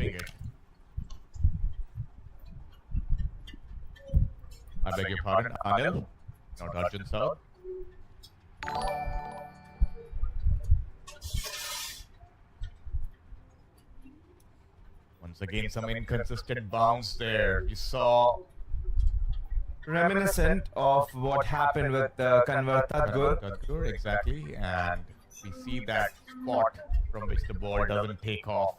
skipping it. I beg your pardon, Anil, not Arjun Saud. Once again, some inconsistent bounce there. You saw reminiscent of what happened with Kanwar Tadgur. Exactly, and we see that spot from which the ball doesn't take off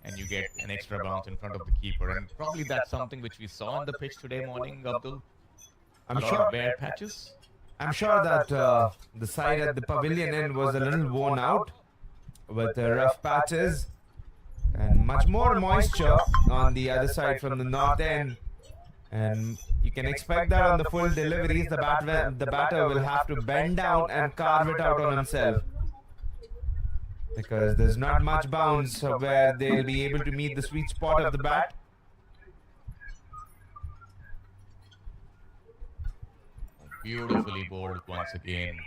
and you get an extra bounce in front of the keeper. And probably that's something which we saw on the pitch today morning, Abdul. A lot of bare patches. I'm sure that the side at the pavilion end was a little worn out with rough patches and much more moisture on the other side from the north end. And you can expect that on the full deliveries, the batter will have to bend down and carve it out on himself, because there's not much bounce where they'll be able to meet the sweet spot of the bat. Beautifully bowled once again.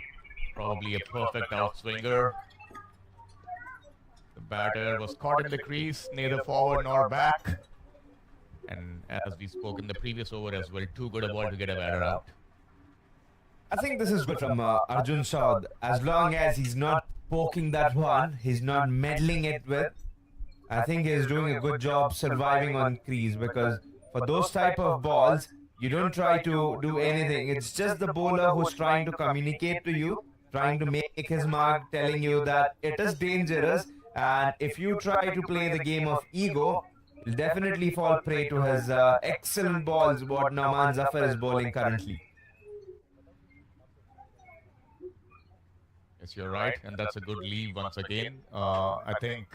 Probably a perfect outswinger. The batter was caught in the crease, neither forward nor back. And as we spoke in the previous over as well, too good a ball to get a batter out. I think this is good from Arjun Saud. As long as he's not poking that one, he's not meddling it with, I think he's doing a good job surviving on crease, because for those type of balls, you don't try to do anything. It's just the bowler who's trying to communicate to you, trying to make his mark, telling you that it is dangerous, and if you try to play the game of ego, you'll definitely fall prey to his excellent balls what Nauman Zafar is bowling currently. Yes, you're right, and that's a good leave once again. I think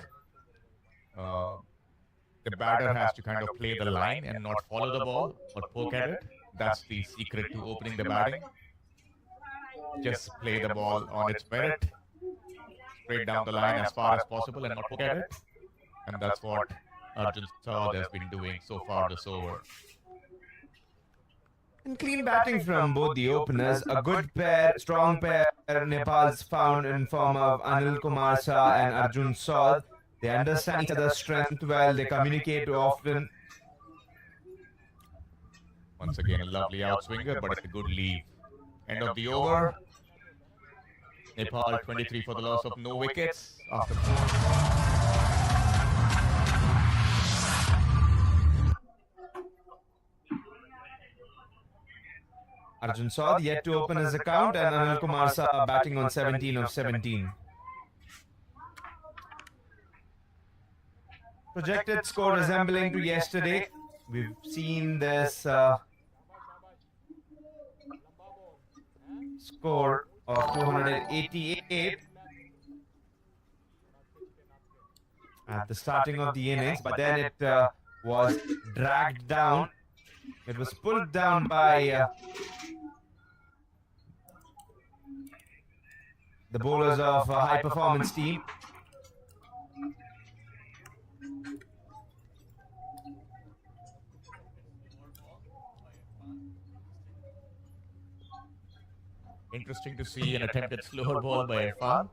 the batter has to kind of play the line and not follow the ball or poke at it. That's the secret to opening the batting. Just play the ball on its merit, straight down the line as far as possible and not poke at it. And that's what Arjun Saud has been doing so far this over. And clean batting from both the openers. A good pair, strong pair, Nepal's found in form of Anil Kumar Shah and Arjun Saud. They understand each other's strength well, they communicate often. Once again, a lovely outswinger, but a good leave. End of the over. Nepal 23 for the loss of no wickets after 4. Arjun Saud yet to open his account, and Anil Kumar Shah batting on 17 of 17. Projected score resembling to yesterday. We've seen this score of 288 at the starting of the innings, but then it was dragged down. It was pulled down by the bowlers of a high performance team. Interesting to see an attempted slower ball by Irfan.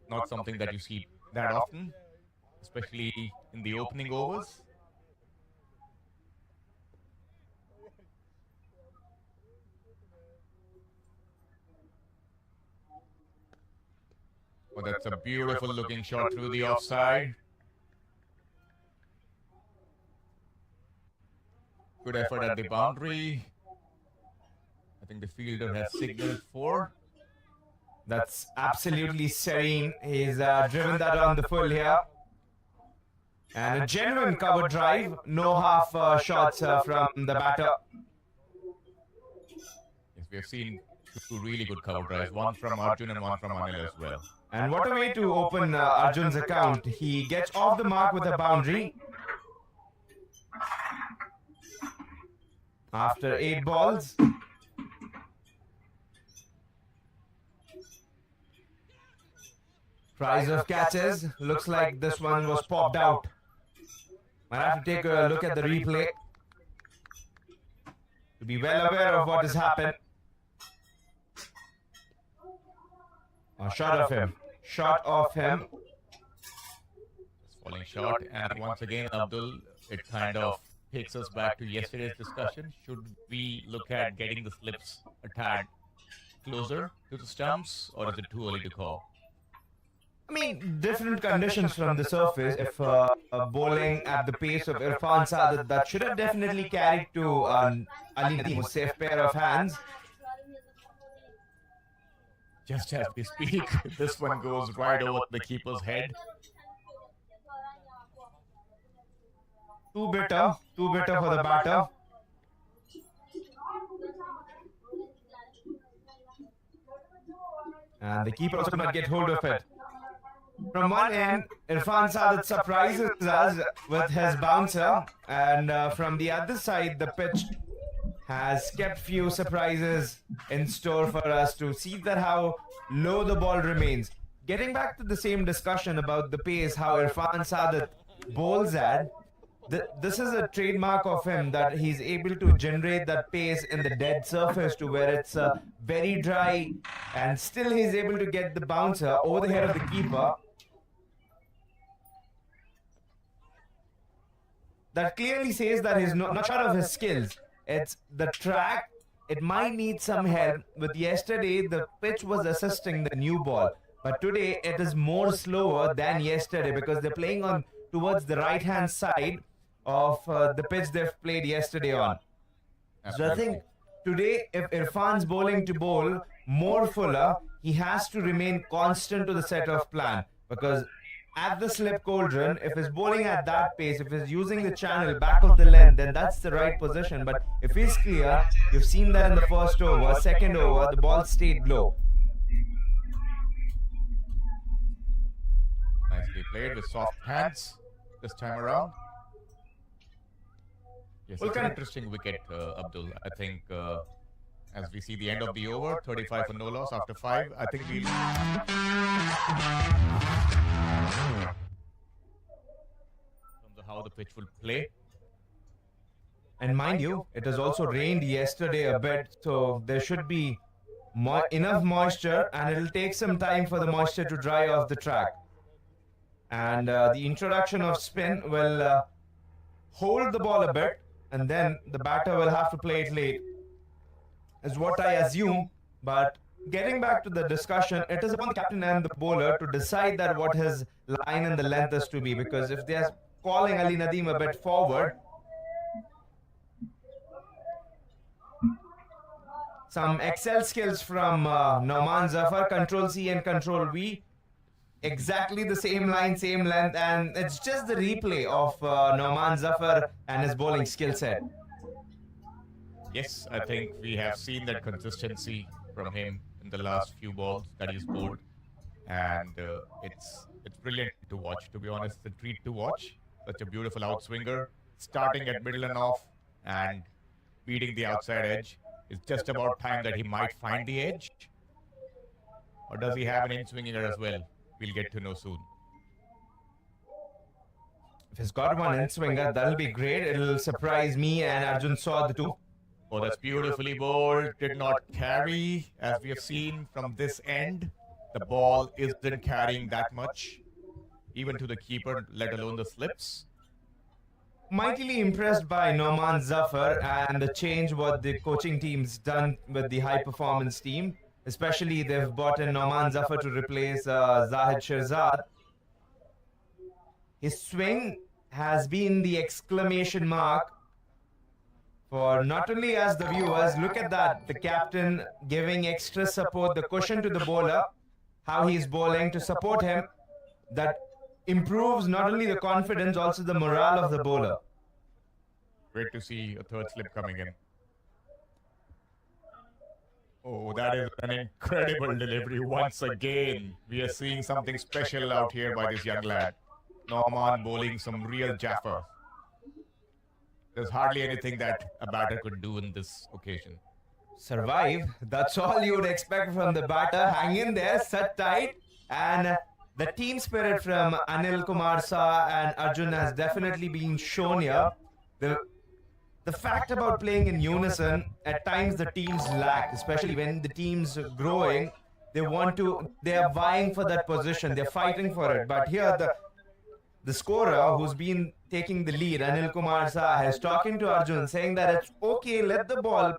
Not something that you see that often, especially in the opening overs. Oh, that's a beautiful looking shot through the offside. Good effort at the boundary. I think the fielder has signaled 4. That's absolutely serene. He's driven that on the full here. And a genuine cover drive. No half shots from the batter. Yes, we have seen 2 really good cover drives. One from Arjun and one from Anil as well. And what a way to open Arjun's account. He gets off the mark with a boundary. After 8 balls. Prize of catches. Looks like this one was popped out. Might have to take a look at the replay to be well aware of what has happened. A shot of him. shot of him. Falling short, and once again, Abdul, it kind of takes us back to yesterday's discussion. Should we look at getting the slips a tad closer to the stumps, or is it too early to call? I mean, different conditions from the surface. If bowling at the pace of Irfan Sadat, that should have definitely carried to Ali Nadeem, safe pair of hands. Just as we speak, this one goes right over the keeper's head. Too bitter for the batter. And the keeper also could not get hold of it. From one end, Irfan Sadat surprises us with his bouncer, and from the other side, the pitch has kept few surprises in store for us to see that how low the ball remains. Getting back to the same discussion about the pace, how Irfan Sadat bowls at, this is a trademark of him, that he's able to generate that pace in the dead surface to where it's very dry, and still he's able to get the bouncer over the head of the keeper. That clearly says that he's not sure of his skills. It's the track. It might need some help. With yesterday, the pitch was assisting the new ball, but today it is more slower than yesterday because they're playing on towards the right-hand side of the pitch they've played yesterday on. So I think today, if Irfan's bowling to bowl more fuller, he has to remain constant to the set of plan, because at the slip cauldron, if he's bowling at that pace, if he's using the channel back of the length, then that's the right position. But if he's clear, you've seen that in the first over, second over, the ball stayed low. Nicely played with soft hands this time around. Yes, it's an interesting wicket, Abdul. I think as we see the end of the over, 35 for no loss after 5, I think we'll... how the pitch will play. And mind you, it has also rained yesterday a bit, so there should be enough moisture, and it'll take some time for the moisture to dry off the track. And the introduction of spin will hold the ball a bit, and then the batter will have to play it late, is what I assume. But getting back to the discussion, it is upon the captain and the bowler to decide that what his line and the length is to be, because if they are calling Ali Nadeem a bit forward, some excel skills from Nauman Zafar, Control C and Control V, exactly the same line, same length, and it's just the replay of Nauman Zafar and his bowling skill set. Yes, I think we have seen that consistency from him in the last few balls that he's bowled, and it's brilliant to watch. To be honest, it's a treat to watch. Such a beautiful outswinger, starting at middle and off and beating the outside edge. It's just about time that he might find the edge. Or does he have an in-swinger as well? We'll get to know soon. If he's got one in-swinger, that'll be great. It'll surprise me and Arjun saw the two. Oh, that's beautifully bowled. Did not carry, as we have seen from this end. The ball isn't carrying that much, even to the keeper, let alone the slips. Mightily impressed by Nauman Zafar and the change what the coaching team's done with the high performance team. Especially they've brought in Nauman Zafar to replace Zahid Shirzad. His swing has been the exclamation mark for not only us, the viewers. Look at that, the captain giving extra support, the cushion to the bowler, how he's bowling to support him. That improves not only the confidence, also the morale of the bowler. Great to see a third slip coming in. Oh, that is an incredible delivery once again. We are seeing something special out here by this young lad. Nauman bowling some real jaffa. There's hardly anything that a batter could do in this occasion. Survive, that's all you would expect from the batter. Hang in there, sit tight, and the team spirit from Anil Kumar Saha and Arjun has definitely been shown here. The fact about playing in unison, at times the teams lack, especially when the team's growing. They are vying for that position. They're fighting for it. But here, the scorer who's been taking the lead, Anil Kumar Saha, is talking to Arjun, saying that it's okay, let the ball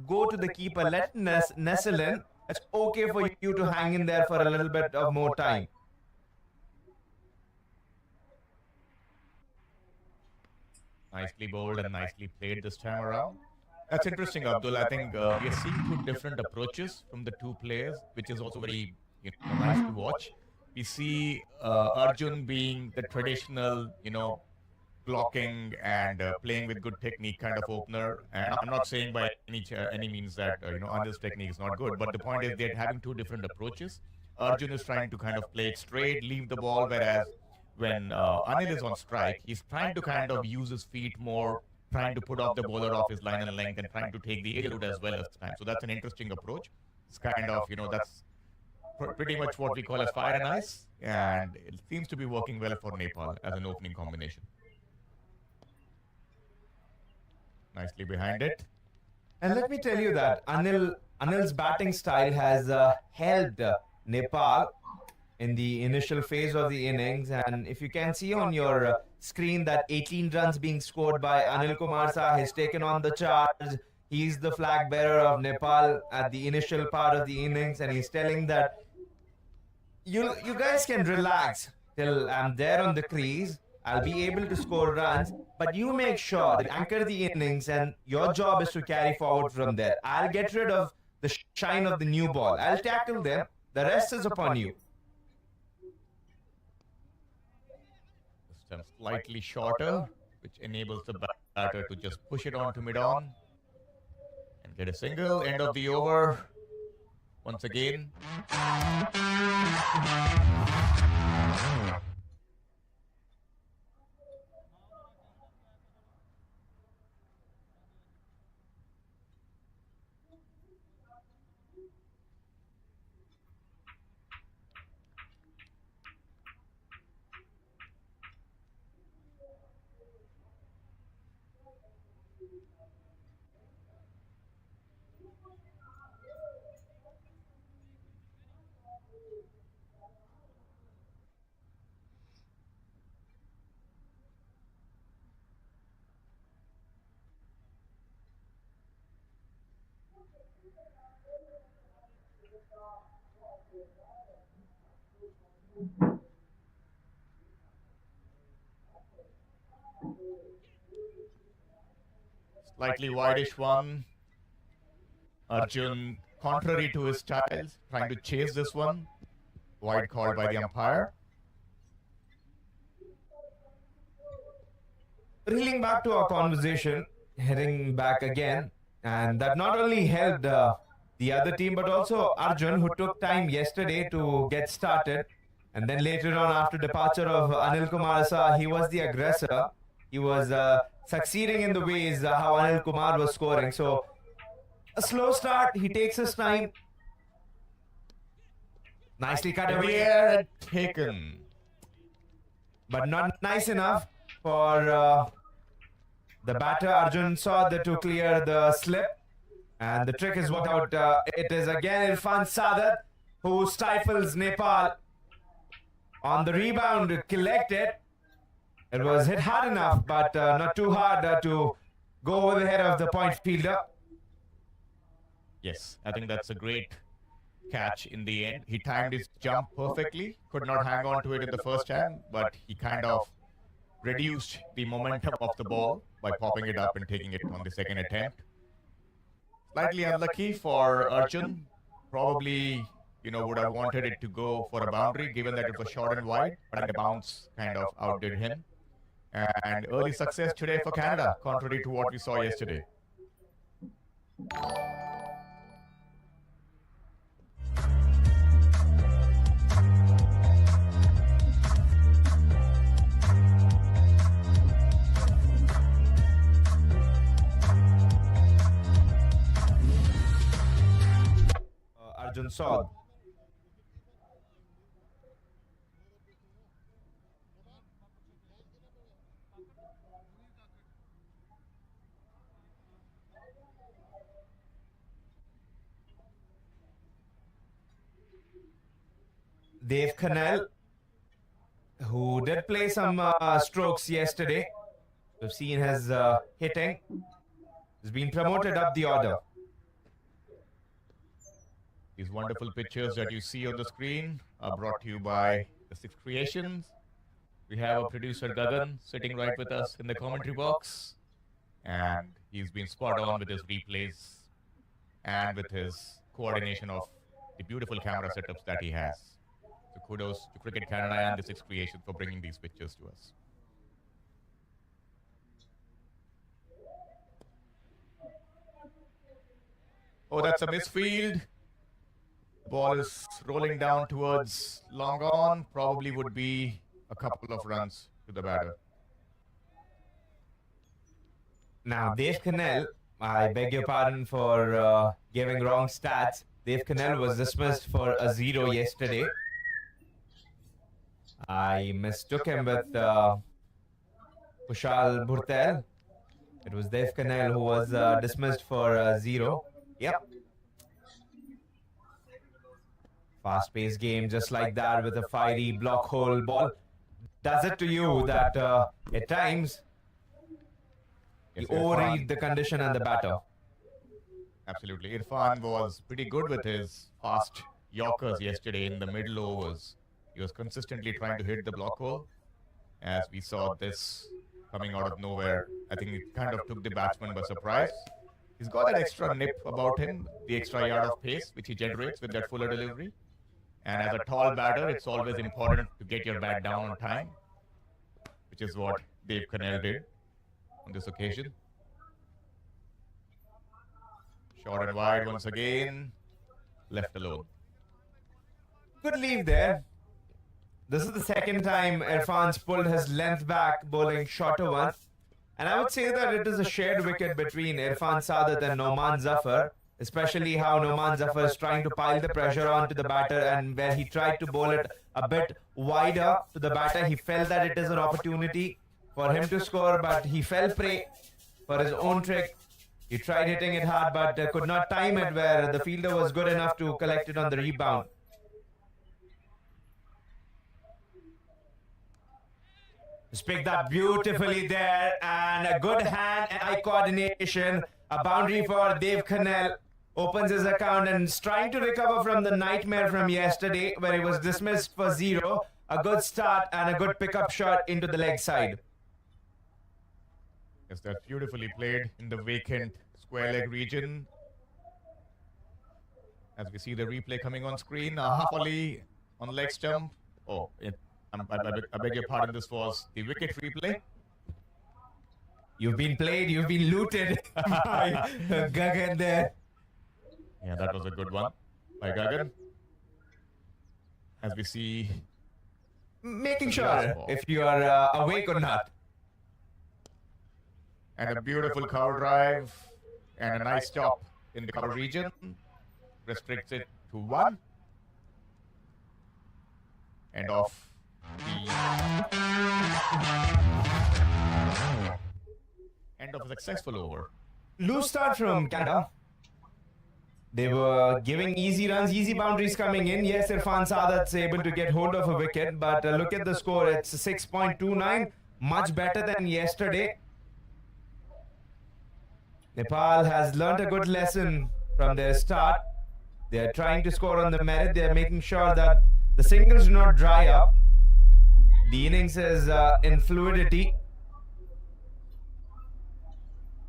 go to the keeper, let it nestle in. It's okay for you to hang in there for a little bit of more time. Nicely bowled and nicely played this time around. That's interesting, Abdul. I think we are seeing two different approaches from the two players, which is also very nice to watch. We see Arjun being the traditional, blocking and playing with good technique kind of opener. And I'm not saying by any means that Anil's technique is not good, but the point is they're having two different approaches. Arjun is trying to kind of play it straight, leave the ball, whereas when Anil is on strike, he's trying to kind of use his feet more, trying to put off the bowler off his line and length, and trying to take the aerial route as well as time. So that's an interesting approach. It's kind of that's pretty much what we call as fire and ice, and it seems to be working well for Nepal as an opening combination. Nicely behind it. And let me tell you that Anil's batting style has helped Nepal in the initial phase of the innings. And if you can see on your screen that 18 runs being scored by Anil Kumar Saha has taken on the charge. He's the flag bearer of Nepal at the initial part of the innings, and he's telling that you guys can relax till I'm there on the crease. I'll be able to score runs, but you make sure that anchor the innings, and your job is to carry forward from there. I'll get rid of the shine of the new ball. I'll tackle them. The rest is upon you. This time slightly shorter, which enables the batter to just push it on to mid-on and get a single. End of the over once again. Slightly wideish one. Arjun, contrary to his style, trying to chase this one. Wide called by the umpire. Reeling back to our conversation, heading back again, and that not only helped the other team, but also Arjun, who took time yesterday to get started. And then later on, after departure of Anil Kumar Saha, he was the aggressor. He was succeeding in the ways how Anil Kumar was scoring. So a slow start, he takes his time. Nicely cut away and taken. But not nice enough for the batter. Arjun saw to clear the slip, and the trick is worked out. It is again Irfan Sadat who stifles Nepal. On the rebound, collected. It was hit hard enough, but not too hard to go over the head of the point fielder. Yes, I think that's a great catch in the end. He timed his jump perfectly, could not hang on to it in the first time, but he kind of reduced the momentum of the ball by popping it up and taking it on the second attempt. Slightly unlucky for Arjun. Probably, would have wanted it to go for a boundary given that it was short and wide, but the bounce kind of outdid him. And early success today for Canada, contrary to what we saw yesterday. Arjun saw. Dave Cannell, who did play some strokes yesterday. We've seen his hitting. He's been promoted up the order. These wonderful pictures that you see on the screen are brought to you by the Six Creations. We have a producer, Gagan, sitting right with us in the commentary box. And he's been spot on with his replays and with his coordination of the beautiful camera setups that he has. So kudos to Cricket Canada and the Six Creations for bringing these pictures to us. Oh, that's a misfield. The ball is rolling down towards long on. Probably would be a couple of runs to the batter. Now, Dave Cannell, I beg your pardon for giving wrong stats. Dave Cannell was dismissed for a 0 yesterday. I mistook him with Kushal Bhurtel. It was Dave Cannell who was dismissed for a 0. Yep. Fast-paced game just like that with a fiery block hole ball. Does it to you that at times you overread the condition and the batter. Absolutely. Irfan was pretty good with his fast Yorkers yesterday in the middle overs. He was consistently trying to hit the block hole. As we saw this coming out of nowhere, I think it kind of took the batsman by surprise. He's got that extra nip about him, the extra yard of pace which he generates with that fuller delivery. And as a tall batter, it's always important to get your bat down on time, which is what Dave Cannell did on this occasion. Short and wide once again, left alone. Good leave there. This is the second time Irfan's pulled his length back, bowling shorter ones. And I would say that it is a shared wicket between Irfan Sadat and Noman Zafar, especially how Noman Zafar is trying to pile the pressure onto the batter, and where he tried to bowl it a bit wider to the batter, he felt that it is an opportunity for him to score, but he fell prey for his own trick. He tried hitting it hard, but could not time it where the fielder was good enough to collect it on the rebound. Just picked up beautifully there, and a good hand and eye coordination. A boundary for Dave Cannell. Opens his account and is trying to recover from the nightmare from yesterday where he was dismissed for 0. A good start and a good pickup shot into the leg side. Yes, that's beautifully played in the vacant square leg region. As we see the replay coming on screen, a half volley on leg stump. Oh, I beg your pardon, this was the wicket replay. You've been played, you've been looted by Gagan there. Yeah, that was a good one by Gagan. As we see... Making sure if you are awake or not. And a beautiful cover drive and a nice stop in the cover region. Restricts it to 1. And off the end of a successful over. Loose start from Canada. They were giving easy runs, easy boundaries coming in. Yes, Irfan Sadat's able to get hold of a wicket, but look at the score. It's 6.29, much better than yesterday. Nepal has learnt a good lesson from their start. They are trying to score on the merit. They are making sure that the singles do not dry up. The innings is in fluidity.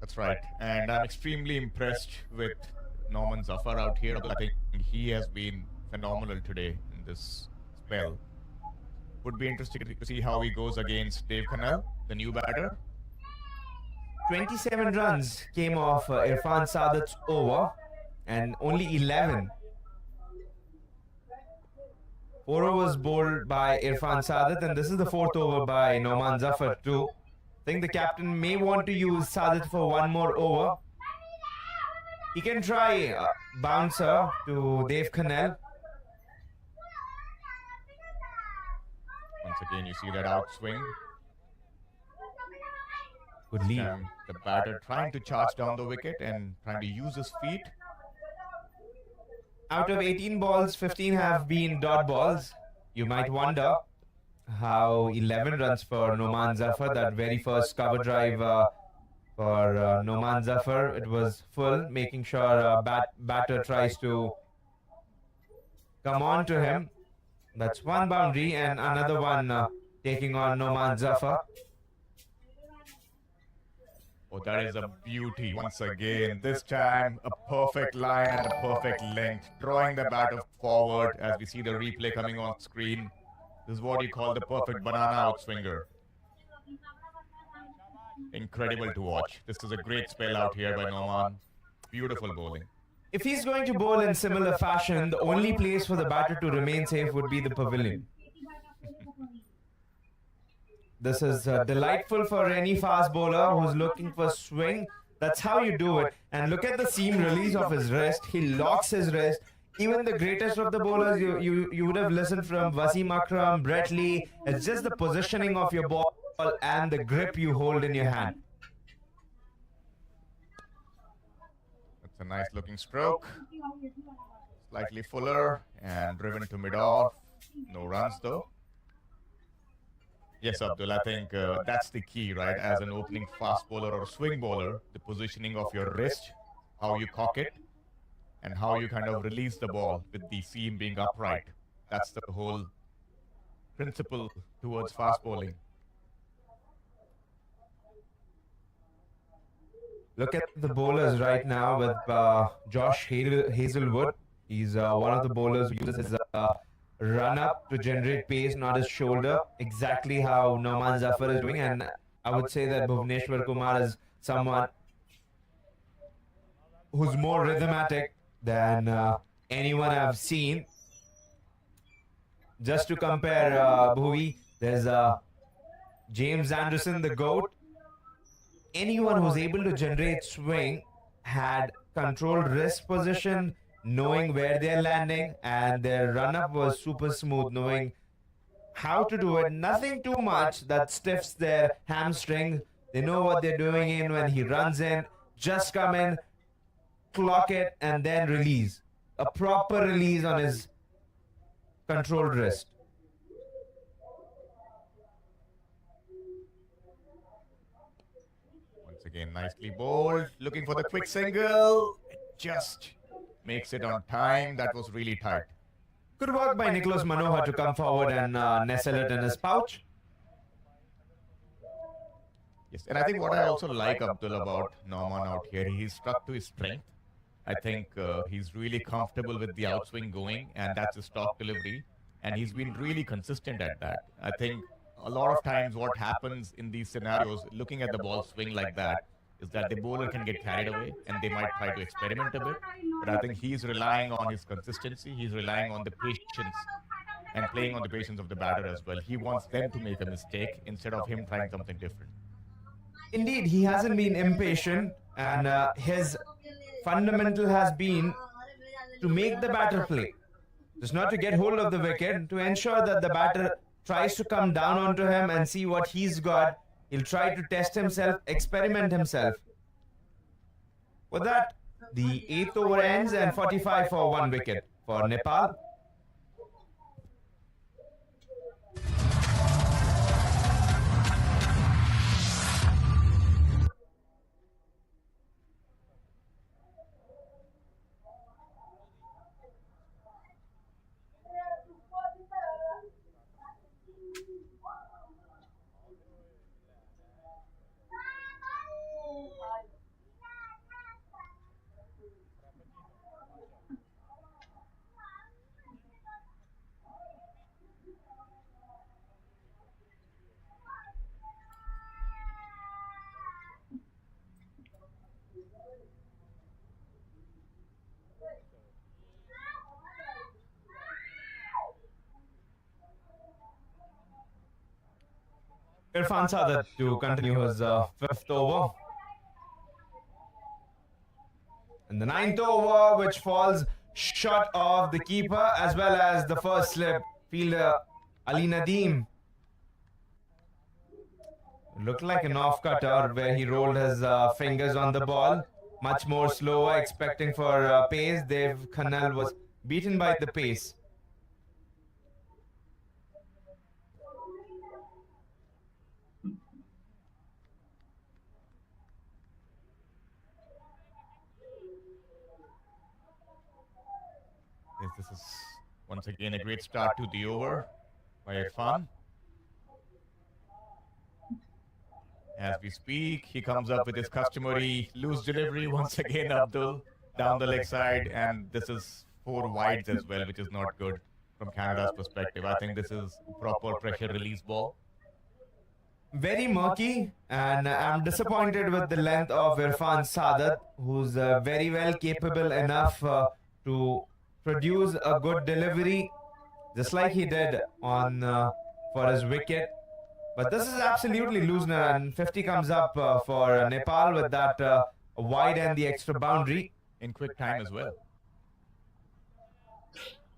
That's right. And I'm extremely impressed with Noman Zafar out here. I think he has been phenomenal today in this spell. Would be interesting to see how he goes against Dave Cannell, the new batter. 27 runs came off Irfan Sadat's over, and only 11. 4 overs bowled by Irfan Sadat, and this is the 4th over by Noman Zafar too. I think the captain may want to use Sadat for one more over. He can try bouncer to Dave Cannell. Once again, you see that outswing. Good lead. And the batter trying to charge down the wicket and trying to use his feet. Out of 18 balls, 15 have been dot balls. You might wonder how 11 runs for Noman Zafar, that very first cover drive for Noman Zafar, it was full, making sure batter tries to come on to him. That's one boundary and another one taking on Noman Zafar. Oh, that is a beauty once again. This time, a perfect line and a perfect length, drawing the batter forward as we see the replay coming on screen. This is what you call the perfect banana outswinger. Incredible to watch. This is a great spell out here by Noman. Beautiful bowling. If he's going to bowl in similar fashion, the only place for the batter to remain safe would be the pavilion. This is delightful for any fast bowler who's looking for swing. That's how you do it. And look at the seam release of his wrist. He locks his wrist. Even the greatest of the bowlers, you would have listened from Wasim Akram, Brett Lee. It's just the positioning of your ball and the grip you hold in your hand. That's a nice looking stroke. Slightly fuller and driven to mid-off. No runs though. Yes, Abdul, I think that's the key, right? As an opening fast bowler or swing bowler, the positioning of your wrist, how you cock it, and how you kind of release the ball with the seam being upright. That's the whole principle towards fast bowling. Look at the bowlers right now with Josh Hazelwood. He's one of the bowlers who uses his run up to generate pace, not his shoulder. Exactly how Noman Zafar is doing. And I would say that Bhuvneshwar Kumar is someone who's more rhythmatic than anyone I've seen. Just to compare Bhuvi, there's James Anderson, the GOAT. Anyone who's able to generate swing had controlled wrist position, knowing where they're landing, and their run-up was super smooth, knowing how to do it. Nothing too much that stiffs their hamstring. They know what they're doing in when he runs in. Just come in, clock it, and then release. A proper release on his controlled wrist. Once again, nicely bowled. Looking for the quick single. It just makes it on time. That was really tight. Good work by Nicholas Manohar to come forward and nestle it in his pouch. Yes, and I think what I also like, Abdul, about Norman out here, he's stuck to his strength. I think he's really comfortable with the outswing going, and that's his stock delivery. And he's been really consistent at that. I think a lot of times what happens in these scenarios, looking at the ball swing like that, is that the bowler can get carried away and they might try to experiment a bit. But I think he's relying on his consistency. He's relying on the patience and playing on the patience of the batter as well. He wants them to make a mistake instead of him trying something different. Indeed, he hasn't been impatient, and his fundamental has been to make the batter play. Just not to get hold of the wicket, to ensure that the batter tries to come down onto him and see what he's got. He'll try to test himself, experiment himself. With that, the 8th over ends and 45 for 1 wicket for Nepal. Irfan Sadat to continue his 5th over. And the 9th over, which falls short of the keeper as well as the first slip. Fielder Ali Nadeem. Looked like an off-cutter where he rolled his fingers on the ball. Much more slower, expecting for pace. Dev Khanal was beaten by the pace. Once again, a great start to the over by Irfan. As we speak, he comes up with his customary loose delivery once again, Abdul, down the leg side, and this is 4 wides as well, which is not good from Canada's perspective. I think this is a proper pressure release ball. Very murky, and I'm disappointed with the length of Irfan Sadat, who's very well capable enough to produce a good delivery, just like he did on for his wicket. But this is absolutely loose, and 50 comes up for Nepal with that wide and the extra boundary. In quick time as well.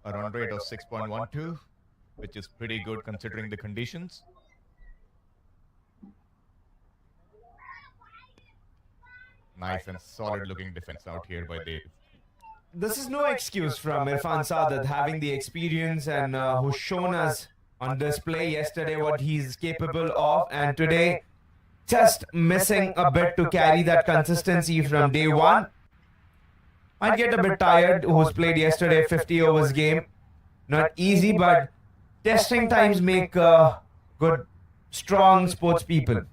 A run rate of 6.12, which is pretty good considering the conditions. Nice and solid looking defense out here by Dave. This is no excuse from Irfan Sadat, having the experience and who's shown us on display yesterday what he's capable of, and today just missing a bit to carry that consistency from day one. Might get a bit tired, who's played yesterday 50 overs game. Not easy, but testing times make good, strong sports people.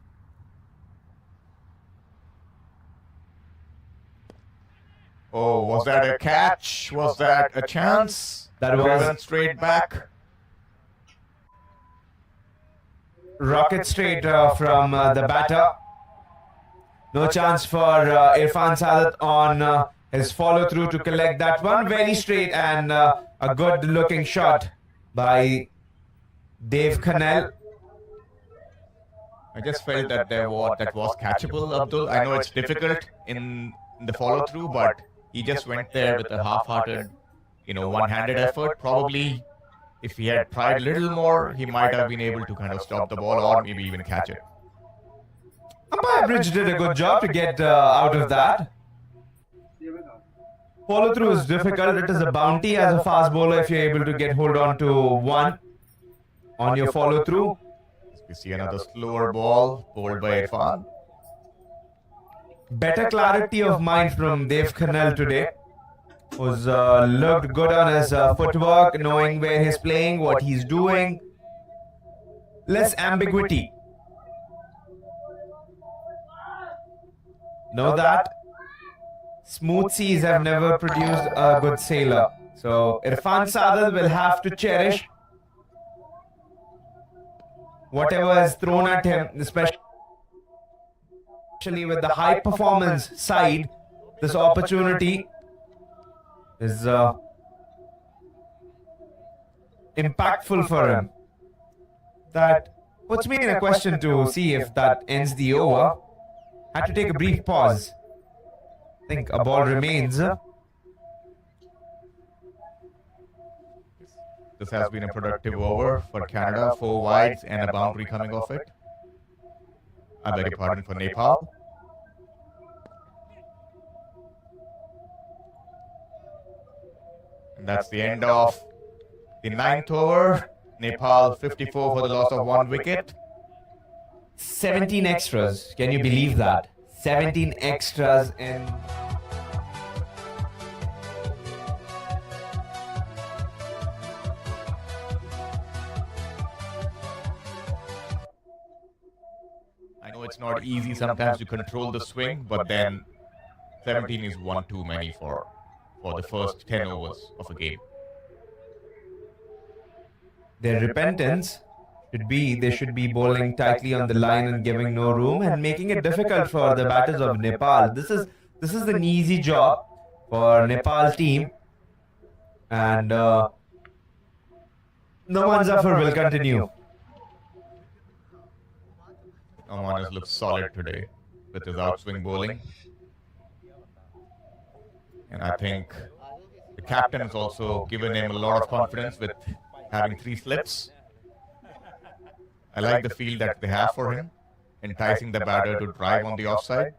Oh, was that a catch? Was that a chance? That was went straight back. Rocket straight from the batter. No chance for Irfan Sadat on his follow through to collect that one. Very straight and a good looking shot by Dave Cannell. I just felt that that was catchable, Abdul. I know it's difficult in the follow through, but he just went there with a half-hearted, one-handed effort. Probably, if he had tried a little more, he might have been able to kind of stop the ball or maybe even catch it. Umpire Bridge did a good job to get out of that. Follow through is difficult. It is a bounty as a fast bowler if you're able to get hold on to one on your follow through. We see another slower ball bowled by Irfan. Better clarity of mind from Dave Cannell today, who's looked good on his footwork, knowing where he's playing, what he's doing. Less ambiguity. Know that smooth seas have never produced a good sailor. So Irfan Sadat will have to cherish whatever is thrown at him, especially with the high performance side. This opportunity is impactful for him. That puts me in a question to see if that ends the over. Had to take a brief pause. I think a ball remains. This has been a productive over for Canada, 4 wides and a boundary coming off it. I beg your pardon, for Nepal. And that's the end of the 9th over. Nepal 54 for the loss of 1 wicket. 17 extras. Can you believe that? 17 extras in... I know it's not easy sometimes to control the swing, but then 17 is one too many for the first 10 overs of a game. Their repentance should be they should be bowling tightly on the line and giving no room and making it difficult for the batters of Nepal. This is an easy job for Nepal team, and Noman Zafar will continue. Noman has looked solid today with his outswing bowling. And I think the captain has also given him a lot of confidence with having 3 slips. I like the feel that they have for him, enticing the batter to drive on the offside.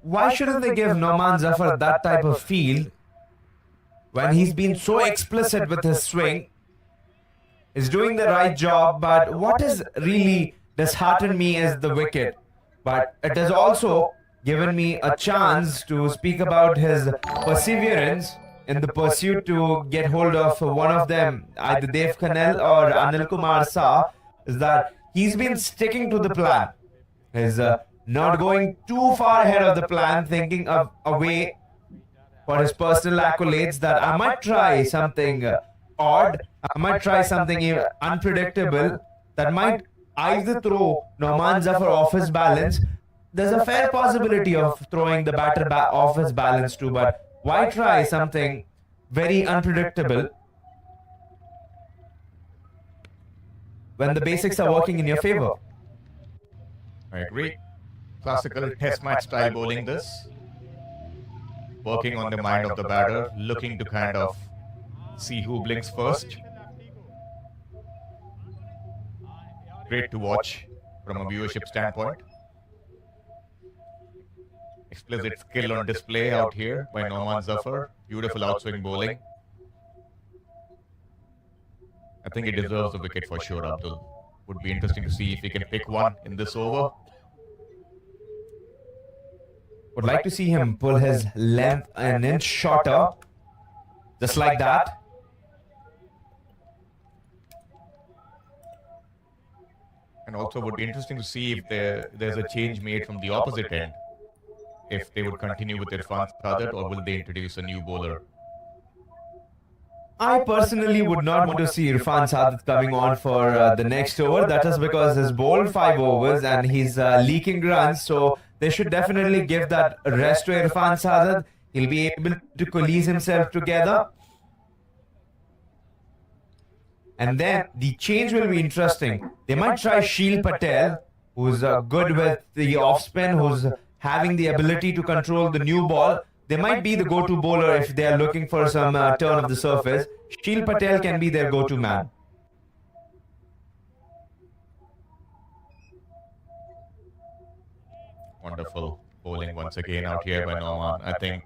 Why shouldn't they give Noman Zafar that type of feel when he's been so explicit with his swing? He's doing the right job, but what has really disheartened me is the wicket. But it has also given me a chance to speak about his perseverance in the pursuit to get hold of one of them, either Dev Khanel or Anil Kumar Shah, is that he's been sticking to the plan. He's not going too far ahead of the plan, thinking of a way for his personal accolades that I might try something odd, I might try something unpredictable that might either throw Noman Zafar off his balance. There's a fair possibility of throwing the batter off his balance too, but why try something very unpredictable when the basics are working in your favor? I agree. Classical test match style bowling this. Working on the mind of the batter, looking to kind of see who blinks first. Great to watch from a viewership standpoint. Explicit skill on display out here by Noman Zafar. Beautiful outswing bowling. I think he deserves the wicket for sure, Abdul. Would be interesting to see if he can pick one in this over. Would like to see him pull his length an inch shorter, just like that. And also would be interesting to see if there's a change made from the opposite end. If they would continue with Irfan Sadat or will they introduce a new bowler? I personally would not want to see Irfan Sadat coming on for the next over. That is because he's bowled 5 overs and he's leaking runs. So they should definitely give that rest to Irfan Sadat. He'll be able to coalesce himself together. And then the change will be interesting. They might try Sheel Patel, who's good with the off spin, who's having the ability to control the new ball. They might be the go-to bowler if they are looking for some turn of the surface. Sheel Patel can be their go-to man. Wonderful bowling once again out here by Noman. I think